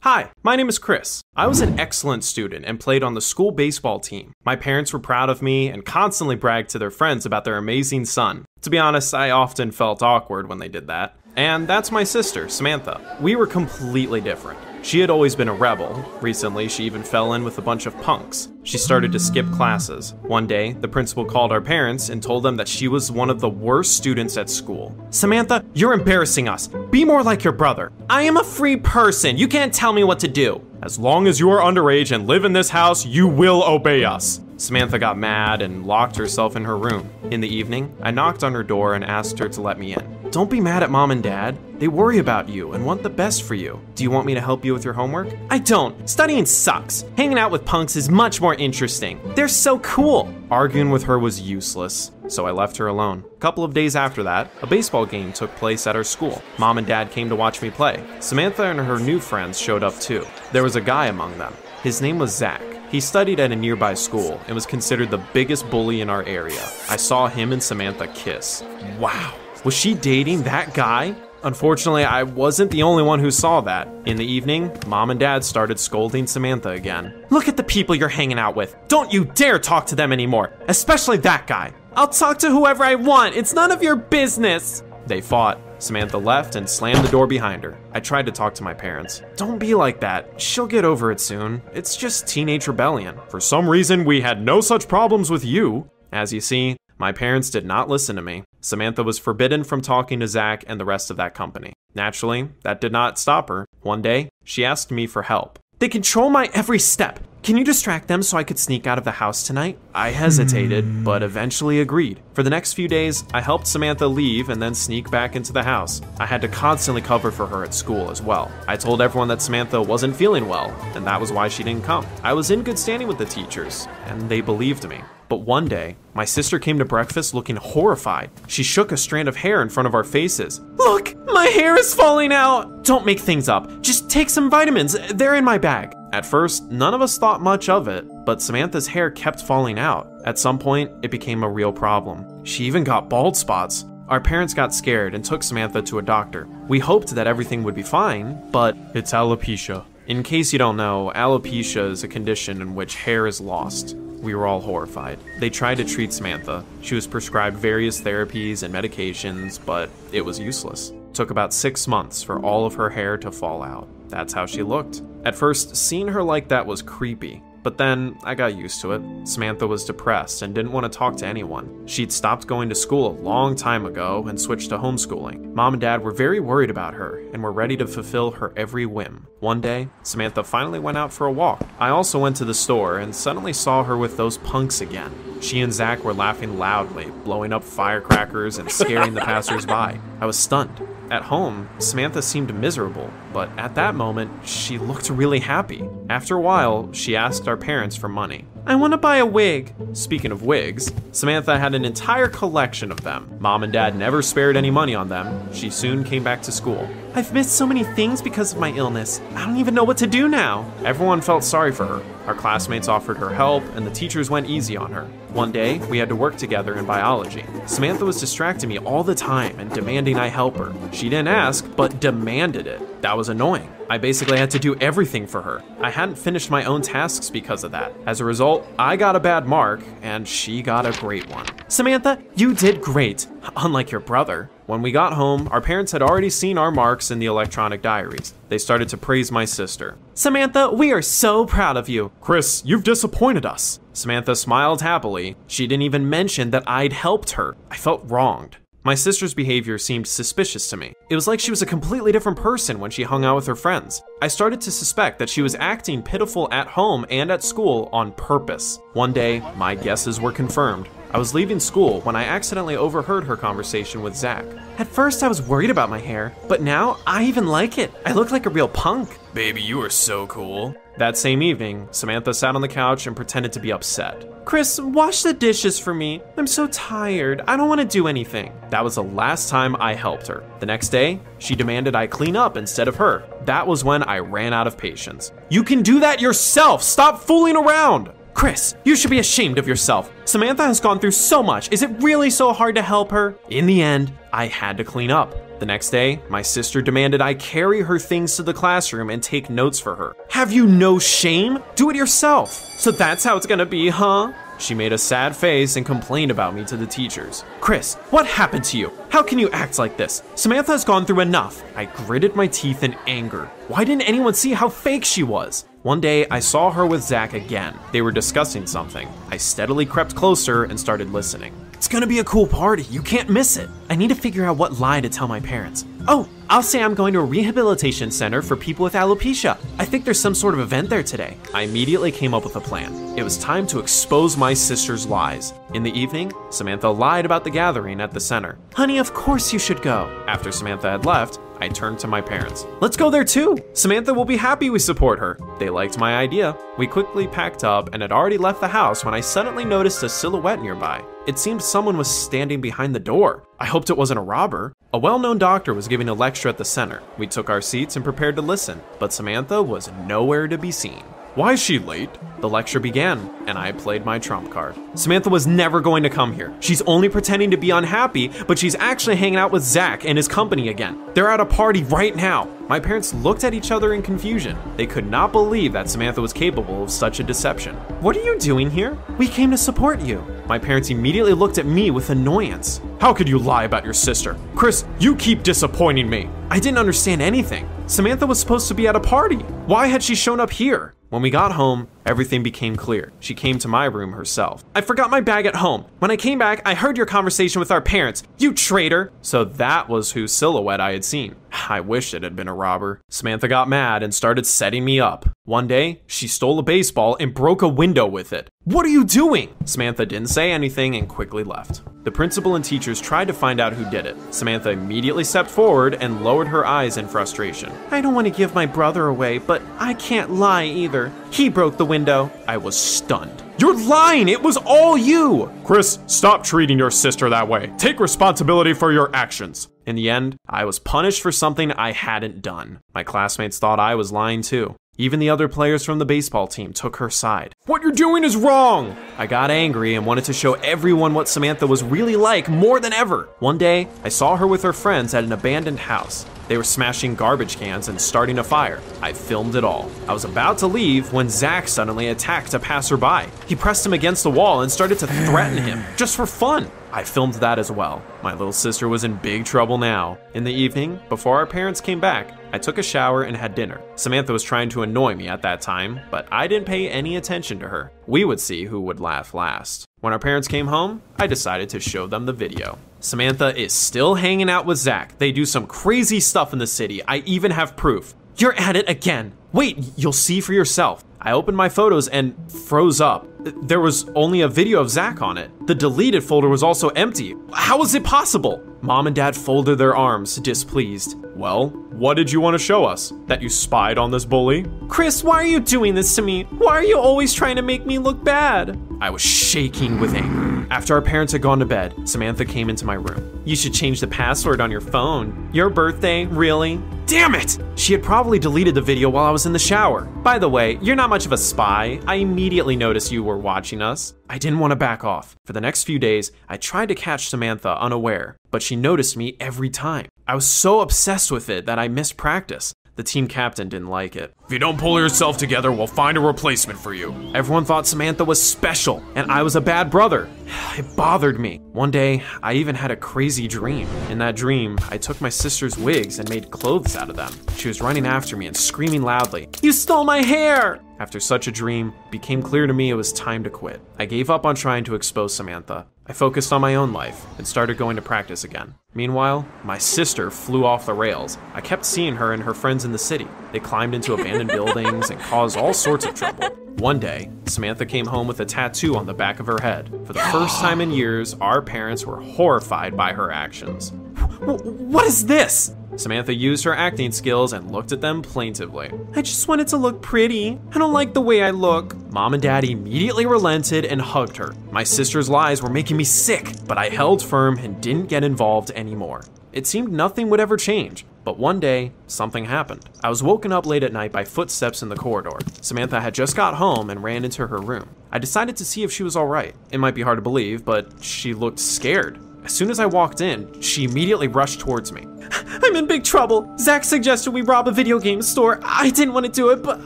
Hi, my name is Chris. I was an excellent student and played on the school baseball team. My parents were proud of me and constantly bragged to their friends about their amazing son. To be honest, I often felt awkward when they did that. And that's my sister, Samantha. We were completely different. She had always been a rebel. Recently, she even fell in with a bunch of punks. She started to skip classes. One day, the principal called our parents and told them that she was one of the worst students at school. Samantha, you're embarrassing us. Be more like your brother. I am a free person. You can't tell me what to do. As long as you are underage and live in this house, you will obey us. Samantha got mad and locked herself in her room. In the evening, I knocked on her door and asked her to let me in. Don't be mad at mom and dad. They worry about you and want the best for you. Do you want me to help you with your homework? I don't. Studying sucks. Hanging out with punks is much more interesting. They're so cool. Arguing with her was useless, so I left her alone. A couple of days after that, a baseball game took place at our school. Mom and dad came to watch me play. Samantha and her new friends showed up too. There was a guy among them. His name was Zach. He studied at a nearby school and was considered the biggest bully in our area. I saw him and Samantha kiss. Wow. Was she dating that guy? Unfortunately, I wasn't the only one who saw that. In the evening, mom and dad started scolding Samantha again. Look at the people you're hanging out with. Don't you dare talk to them anymore, especially that guy. I'll talk to whoever I want. It's none of your business. They fought. Samantha left and slammed the door behind her. I tried to talk to my parents. Don't be like that. She'll get over it soon. It's just teenage rebellion. For some reason, we had no such problems with you. As you see, my parents did not listen to me. Samantha was forbidden from talking to Zach and the rest of that company. Naturally, that did not stop her. One day, she asked me for help. They control my every step. Can you distract them so I could sneak out of the house tonight? I hesitated, but eventually agreed. For the next few days, I helped Samantha leave and then sneak back into the house. I had to constantly cover for her at school as well. I told everyone that Samantha wasn't feeling well, and that was why she didn't come. I was in good standing with the teachers, and they believed me. But one day, my sister came to breakfast looking horrified. She shook a strand of hair in front of our faces. Look, my hair is falling out! Don't make things up. Just take some vitamins. They're in my bag. At first, none of us thought much of it, but Samantha's hair kept falling out. At some point, it became a real problem. She even got bald spots. Our parents got scared and took Samantha to a doctor. We hoped that everything would be fine, but it's alopecia. In case you don't know, alopecia is a condition in which hair is lost. We were all horrified. They tried to treat Samantha. She was prescribed various therapies and medications, but it was useless. It took about 6 months for all of her hair to fall out. That's how she looked. At first, seeing her like that was creepy, but then I got used to it. Samantha was depressed and didn't want to talk to anyone. She'd stopped going to school a long time ago and switched to homeschooling. Mom and dad were very worried about her and were ready to fulfill her every whim. One day, Samantha finally went out for a walk. I also went to the store and suddenly saw her with those punks again. She and Zach were laughing loudly, blowing up firecrackers and scaring the passersby. I was stunned. At home, Samantha seemed miserable, but at that moment, she looked really happy. After a while, she asked our parents for money. I want to buy a wig. Speaking of wigs, Samantha had an entire collection of them. Mom and dad never spared any money on them. She soon came back to school. I've missed so many things because of my illness. I don't even know what to do now. Everyone felt sorry for her. Our classmates offered her help, and the teachers went easy on her. One day, we had to work together in biology. Samantha was distracting me all the time and demanding I help her. She didn't ask, but demanded it. That was annoying. I basically had to do everything for her. I hadn't finished my own tasks because of that. As a result, I got a bad mark, and she got a great one. Samantha, you did great, unlike your brother. When we got home, our parents had already seen our marks in the electronic diaries. They started to praise my sister. Samantha, we are so proud of you. Chris, you've disappointed us. Samantha smiled happily. She didn't even mention that I'd helped her. I felt wronged. My sister's behavior seemed suspicious to me. It was like she was a completely different person when she hung out with her friends. I started to suspect that she was acting pitiful at home and at school on purpose. One day, my guesses were confirmed. I was leaving school when I accidentally overheard her conversation with Zach. At first I was worried about my hair, but now I even like it. I look like a real punk. Baby, you are so cool. That same evening, Samantha sat on the couch and pretended to be upset. Chris, wash the dishes for me. I'm so tired. I don't want to do anything. That was the last time I helped her. The next day, she demanded I clean up instead of her. That was when I ran out of patience. You can do that yourself. Stop fooling around. Chris, you should be ashamed of yourself. Samantha has gone through so much. Is it really so hard to help her? In the end, I had to clean up. The next day, my sister demanded I carry her things to the classroom and take notes for her. Have you no shame? Do it yourself. So that's how it's gonna be, huh? She made a sad face and complained about me to the teachers. Chris, what happened to you? How can you act like this? Samantha has gone through enough. I gritted my teeth in anger. Why didn't anyone see how fake she was? One day, I saw her with Zach again. They were discussing something. I steadily crept closer and started listening. It's gonna be a cool party. You can't miss it. I need to figure out what lie to tell my parents. Oh, I'll say I'm going to a rehabilitation center for people with alopecia. I think there's some sort of event there today. I immediately came up with a plan. It was time to expose my sister's lies. In the evening, Samantha lied about the gathering at the center. Honey, of course you should go. After Samantha had left, I turned to my parents. Let's go there too. Samantha will be happy we support her. They liked my idea. We quickly packed up and had already left the house when I suddenly noticed a silhouette nearby. It seemed someone was standing behind the door. I hoped it wasn't a robber. A well-known doctor was giving a lecture at the center. We took our seats and prepared to listen, but Samantha was nowhere to be seen. Why is she late? The lecture began, and I played my trump card. Samantha was never going to come here. She's only pretending to be unhappy, but she's actually hanging out with Zach and his company again. They're at a party right now. My parents looked at each other in confusion. They could not believe that Samantha was capable of such a deception. What are you doing here? We came to support you. My parents immediately looked at me with annoyance. How could you lie about your sister? Chris, you keep disappointing me. I didn't understand anything. Samantha was supposed to be at a party. Why had she shown up here? When we got home, everything became clear. She came to my room herself. I forgot my bag at home. When I came back, I heard your conversation with our parents. You traitor! So that was whose silhouette I had seen. I wish it had been a robber. Samantha got mad and started setting me up. One day, she stole a baseball and broke a window with it. What are you doing? Samantha didn't say anything and quickly left. The principal and teachers tried to find out who did it. Samantha immediately stepped forward and lowered her eyes in frustration. I don't want to give my brother away, but I can't lie either. He broke the window. I was stunned. You're lying! It was all you! Chris, stop treating your sister that way. Take responsibility for your actions. In the end, I was punished for something I hadn't done. My classmates thought I was lying too. Even the other players from the baseball team took her side. What you're doing is wrong! I got angry and wanted to show everyone what Samantha was really like more than ever. One day, I saw her with her friends at an abandoned house. They were smashing garbage cans and starting a fire. I filmed it all. I was about to leave when Zach suddenly attacked a passerby. He pressed him against the wall and started to threaten him, just for fun. I filmed that as well. My little sister was in big trouble now. In the evening, before our parents came back, I took a shower and had dinner. Samantha was trying to annoy me at that time, but I didn't pay any attention to her. We would see who would laugh last. When our parents came home, I decided to show them the video. Samantha is still hanging out with Zach. They do some crazy stuff in the city. I even have proof. You're at it again. Wait, you'll see for yourself. I opened my photos and froze up. There was only a video of Zach on it. The deleted folder was also empty. How was it possible? Mom and Dad folded their arms, displeased. Well, what did you want to show us? That you spied on this bully? Chris, why are you doing this to me? Why are you always trying to make me look bad? I was shaking with anger. After our parents had gone to bed, Samantha came into my room. You should change the password on your phone. Your birthday, really? Damn it! She had probably deleted the video while I was in the shower. By the way, you're not much of a spy. I immediately noticed you were watching us. I didn't want to back off. For the next few days, I tried to catch Samantha unaware, but she noticed me every time. I was so obsessed with it that I missed practice. The team captain didn't like it. If you don't pull yourself together, we'll find a replacement for you. Everyone thought Samantha was special, and I was a bad brother. It bothered me. One day, I even had a crazy dream. In that dream, I took my sister's wigs and made clothes out of them. She was running after me and screaming loudly, "You stole my hair!" After such a dream, it became clear to me it was time to quit. I gave up on trying to expose Samantha. I focused on my own life and started going to practice again. Meanwhile, my sister flew off the rails. I kept seeing her and her friends in the city. They climbed into abandoned buildings and caused all sorts of trouble. One day, Samantha came home with a tattoo on the back of her head. For the first time in years, our parents were horrified by her actions. What is this? Samantha used her acting skills and looked at them plaintively. I just wanted to look pretty. I don't like the way I look. Mom and Dad immediately relented and hugged her. My sister's lies were making me sick, but I held firm and didn't get involved anymore. It seemed nothing would ever change. But one day, something happened. I was woken up late at night by footsteps in the corridor. Samantha had just got home and ran into her room. I decided to see if she was alright. It might be hard to believe, but she looked scared. As soon as I walked in, she immediately rushed towards me. I'm in big trouble. Zach suggested we rob a video game store. I didn't want to do it, but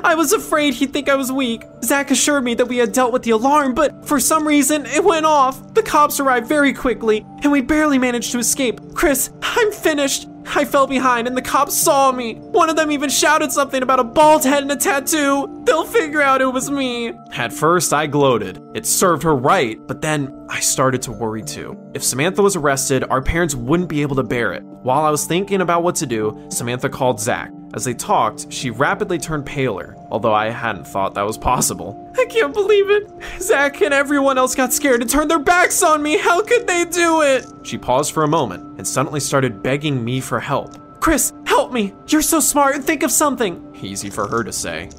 I was afraid he'd think I was weak. Zach assured me that we had dealt with the alarm, but for some reason, it went off. The cops arrived very quickly, and we barely managed to escape. Chris, I'm finished. I fell behind and the cops saw me. One of them even shouted something about a bald head and a tattoo. They'll figure out it was me. At first, I gloated. It served her right, but then I started to worry too. If Samantha was arrested, our parents wouldn't be able to bear it. While I was thinking about what to do, Samantha called Zach. As they talked, she rapidly turned paler, although I hadn't thought that was possible. I can't believe it. Zach and everyone else got scared and turned their backs on me. How could they do it? She paused for a moment and suddenly started begging me for help. Chris, help me. You're so smart and think of something. Easy for her to say.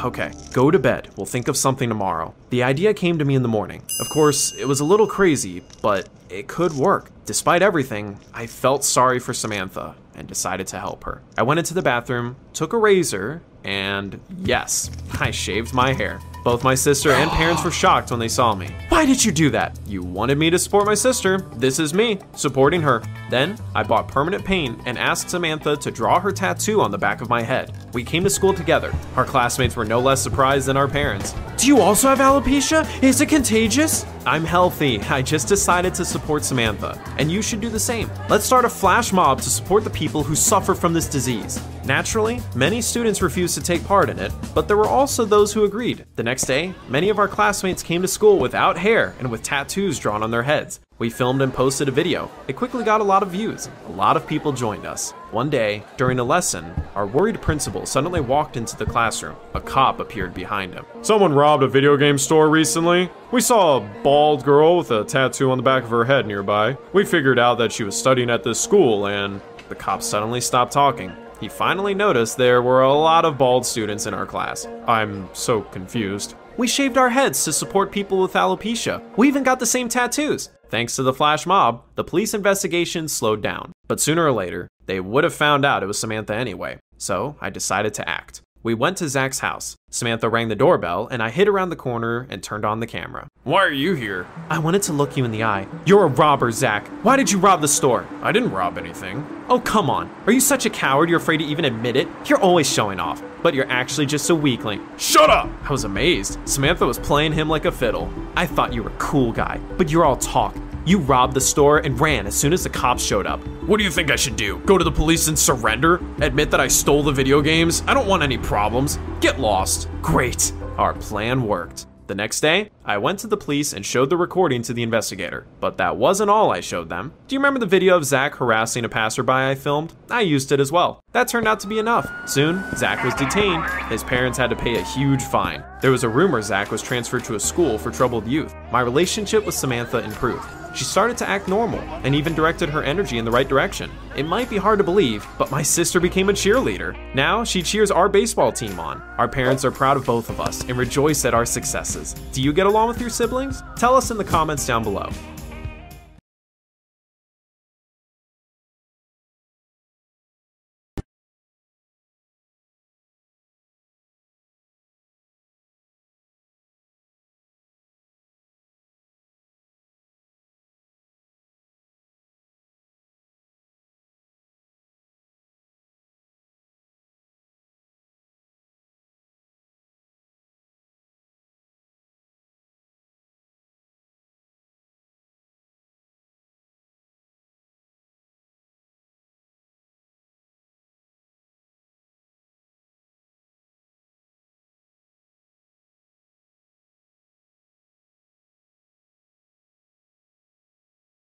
Okay, go to bed. We'll think of something tomorrow. The idea came to me in the morning. Of course, it was a little crazy, but it could work. Despite everything, I felt sorry for Samantha and decided to help her. I went into the bathroom, took a razor, and yes, I shaved my hair. Both my sister and parents were shocked when they saw me. Why did you do that? You wanted me to support my sister. This is me, supporting her. Then, I bought permanent paint and asked Samantha to draw her tattoo on the back of my head. We came to school together. Our classmates were no less surprised than our parents. Do you also have alopecia? Is it contagious? I'm healthy. I just decided to support Samantha, and you should do the same. Let's start a flash mob to support the people who suffer from this disease. Naturally, many students refused to take part in it, but there were also those who agreed. The next day, many of our classmates came to school without hair and with tattoos drawn on their heads. We filmed and posted a video. It quickly got a lot of views. A lot of people joined us. One day, during a lesson, our worried principal suddenly walked into the classroom. A cop appeared behind him. Someone robbed a video game store recently. We saw a bald girl with a tattoo on the back of her head nearby. We figured out that she was studying at this school, and the cop suddenly stopped talking. He finally noticed there were a lot of bald students in our class. I'm so confused. We shaved our heads to support people with alopecia. We even got the same tattoos. Thanks to the flash mob, the police investigation slowed down. But sooner or later, they would have found out it was Samantha anyway. So I decided to act. We went to Zach's house. Samantha rang the doorbell, and I hid around the corner and turned on the camera. Why are you here? I wanted to look you in the eye. You're a robber, Zach. Why did you rob the store? I didn't rob anything. Oh, come on. Are you such a coward you're afraid to even admit it? You're always showing off, but you're actually just a weakling. Shut up! I was amazed. Samantha was playing him like a fiddle. I thought you were a cool guy, but you're all talk. You robbed the store and ran as soon as the cops showed up. What do you think I should do? Go to the police and surrender? Admit that I stole the video games? I don't want any problems. Get lost. Great. Our plan worked. The next day, I went to the police and showed the recording to the investigator. But that wasn't all I showed them. Do you remember the video of Zach harassing a passerby I filmed? I used it as well. That turned out to be enough. Soon, Zach was detained. His parents had to pay a huge fine. There was a rumor Zach was transferred to a school for troubled youth. My relationship with Samantha improved. She started to act normal and even directed her energy in the right direction. It might be hard to believe, but my sister became a cheerleader. Now she cheers our baseball team on. Our parents are proud of both of us and rejoice at our successes. Do you get along with your siblings? Tell us in the comments down below.